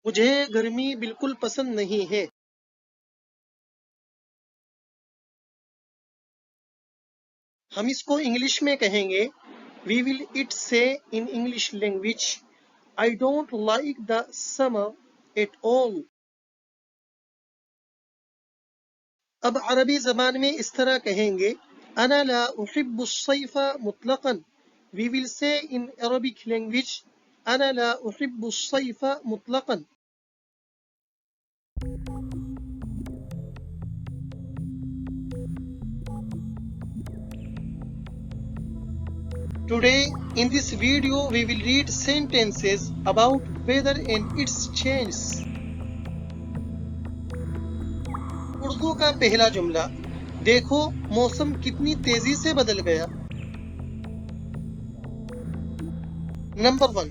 مجھے گرمی بالکل پسند نہیں ہے. ہم اس کو انگلش میں کہیں گے. We will it say in English language, I don't like the summer at all. اب عربی زبان میں اس طرح کہیں گے. أنا لا أحب الصيف مطلقا. We will say in Arabic language, أنا لا أحب الصيف مطلقا. Today in this video we will read sentences about weather and its changes. Urdu کا پہلا جملہ. دیکھو موسم کتنی تیزی سے بدل گیا. Number 1.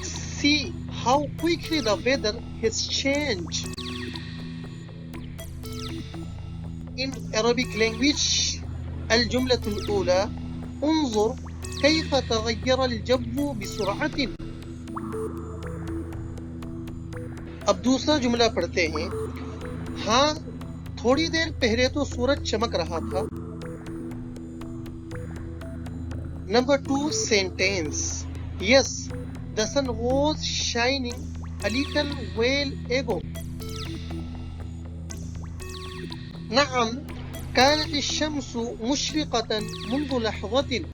See how quickly the weather has changed. In Arabic language, الجملة الأولى انظر كيف تغير الجو بسرعة. اب دوسرا جملہ پڑھتے ہیں. ہاں تھوڑی دیر پہلے تو سورج چمک رہا تھا. Number 2 sentence. Yes, the sun was shining a little while ago. نعم كانت الشمس مشرقة منذ لحظة.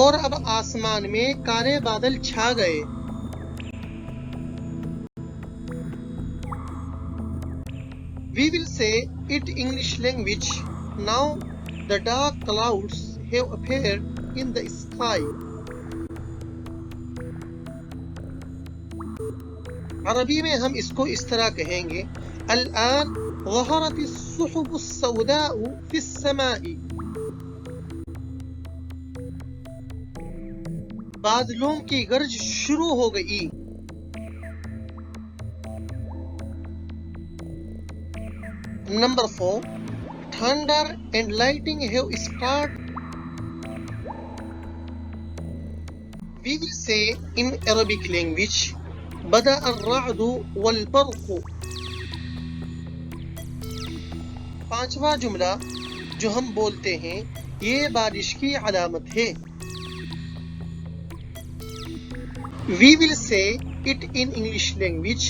اور اب آسمان میں کالے بادل چھا گئے. We will say it English language. Now the dark clouds have appeared in the sky. عربی میں ہم اس کو اس طرح کہیں گے. الآن ظهرت السحب السوداء في السماء. بادلوں کی گرج شروع ہو گئی. Number 4. Thunder and lightning have started. We will say in Arabic language, بدأ الرعد والبرق. پانچواں جملہ جو ہم بولتے ہیں یہ بارش کی علامت ہے. We will say it in English language.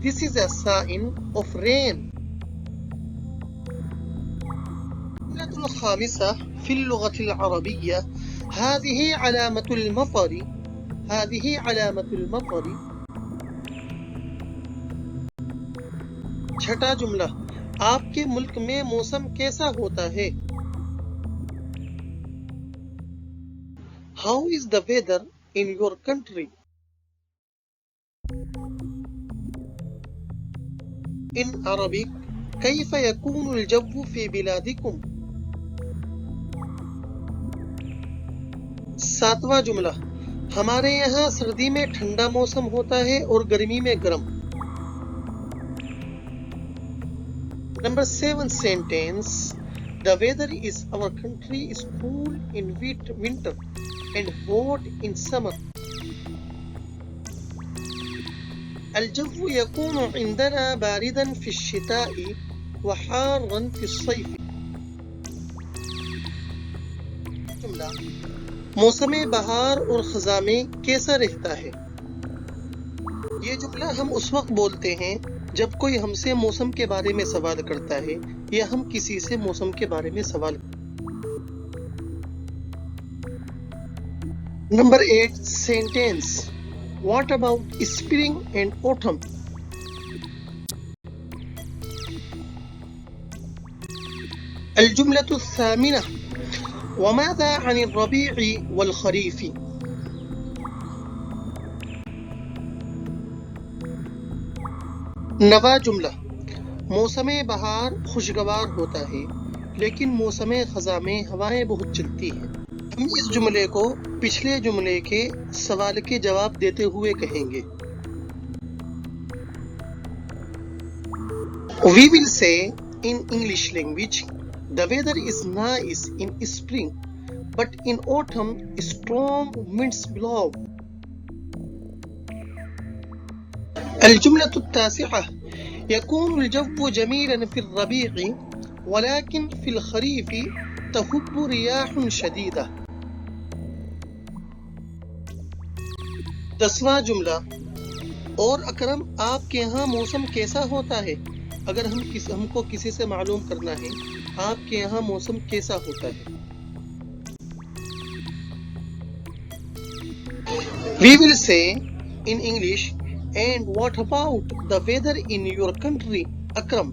This is a sign of rain. الجملة الخامسة في اللغة العربية هذه علامة المطر. هذه علامة المطر. چھٹا جملہ آپ کے ملک میں موسم کیسا ہوتا ہے. How is the weather in your country? In Arabic, كيف يكون الجو في بلادكم. ساتواں جملہ ہمارے یہاں سردی میں ٹھنڈا موسم ہوتا ہے اور گرمی میں گرم. Number 7 sentence. The weather is our country is cool in winter and hot in summer. الجو يكون عندنا باردا في الشتاء وحارا في الصيف. جملہ موسم بہار اور خزاں میں کیسا رہتا ہے. یہ جملہ ہم اس وقت بولتے ہیں جب کوئی ہم سے موسم کے بارے میں سوال کرتا ہے یا ہم کسی سے موسم کے بارے میں سوال Number 8 sentence. What about spring and autumn? الجملة الثامنة. وماذا عن الربيع والخريف. نواں جملہ موسم بہار خوشگوار ہوتا ہے لیکن موسم خزاں میں ہوائیں بہت چلتی ہیں. ہم اس جملے کو پچھلے جملے کے سوال کے جواب دیتے ہوئے کہیں گے. We will say in English language, the weather is nice in spring, but in autumn strong winds blow. الجملة التاسعة يكون الجو جميلا في الربيع ولكن في الخريف تهب رياح شديدة. 10واں جملہ، اور اکرم آپ کے یہاں موسم کیسا ہوتا ہے؟ اگر ہم کو کسی سے معلوم کرنا ہے آپ کے یہاں موسم کیسا ہوتا ہے. We will say in English, and what about the weather in your country, Akram?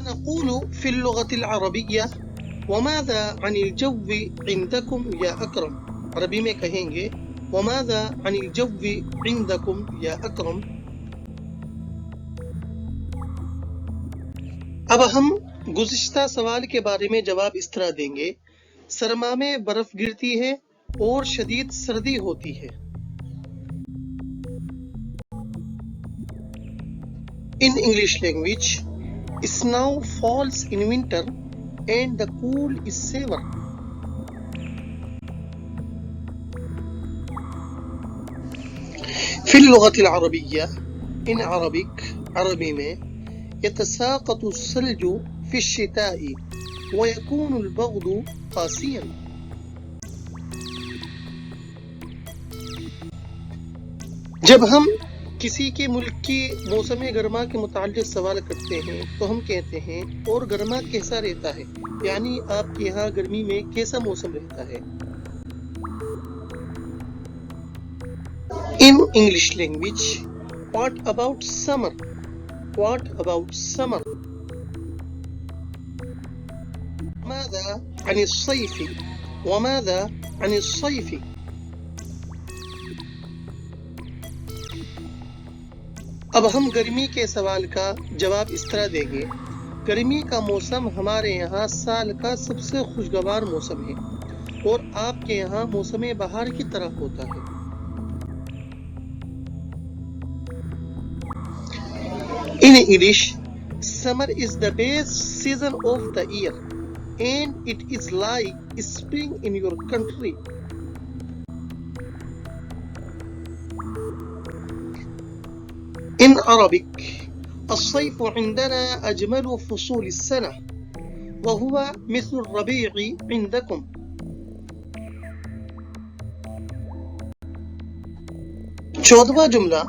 نقول في اللغة العربية وماذا عن الجو عندكم يا أكرم. عربی میں کہیں گے وماذا عن الجو عندكم يا أكرم. اب ہم گزشتہ سوال کے بارے میں جواب اس طرح دیں گے: سرما میں برف گرتی ہے اور شدید سردی ہوتی ہے. In English language, snow falls in winter and the cool is severe. في اللغة العربية in Arabic عربی میں يتساقط الثلج في الشتاء ويكون البرد قاسيا. جب ہم کسی کے ملک کی موسم گرما کے متعلق سوال کرتے ہیں تو ہم کہتے ہیں اور گرما کیسا رہتا ہے، یعنی آپ کے یہاں گرمی میں کیسا موسم رہتا ہے. In English language, what about summer? What about summer? ماذا عن الصيف؟ وماذا عن الصيف؟ اب ہم گرمی کے سوال کا جواب اس طرح دیں گے: گرمی کا موسم ہمارے یہاں سال کا سب سے خوشگوار موسم ہے اور آپ کے یہاں موسم بہار کی طرح ہوتا ہے. In English, summer is the best season of the year and it is like spring in your country. In Arabic, الصيف عندنا أجمل فصول السنة وهو مثل الربيع عندكم. چودواں جملہ،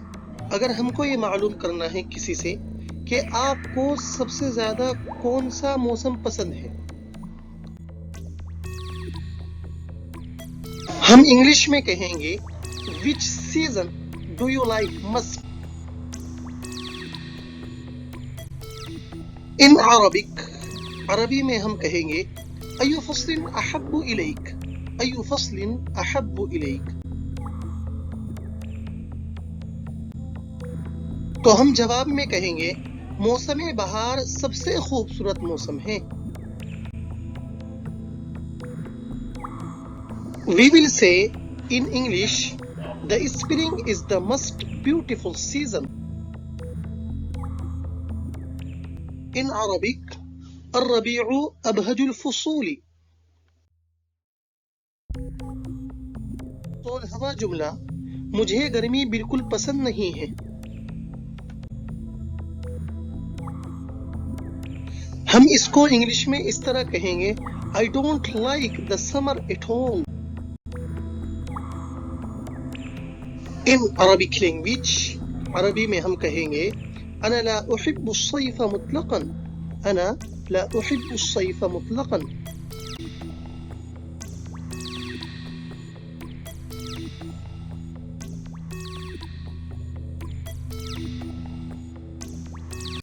اگر ہم کو یہ معلوم کرنا ہے کسی سے کہ آپ کو سب سے زیادہ کون سا موسم پسند ہے، ہم انگلش میں کہیں گے which season do you like most. In Arabic عربی میں ہم کہیں گے أي فصل أحب إليك. أي فصل أحب إليك. تو ہم جواب میں کہیں گے موسم بہار سب سے خوبصورت موسم ہے. We will say in English, the spring is the most beautiful season. In Arabic, الربيع أبهج الفصول. 16واں جملہ، مجھے گرمی بالکل پسند نہیں ہے. ہم اس کو انگلش میں اس طرح کہیں گے I don't like the summer at all. In Arabic language عربی میں ہم کہیں گے أنا لا أحب الصيف مطلقا. أنا لا أحب الصيف مطلقا.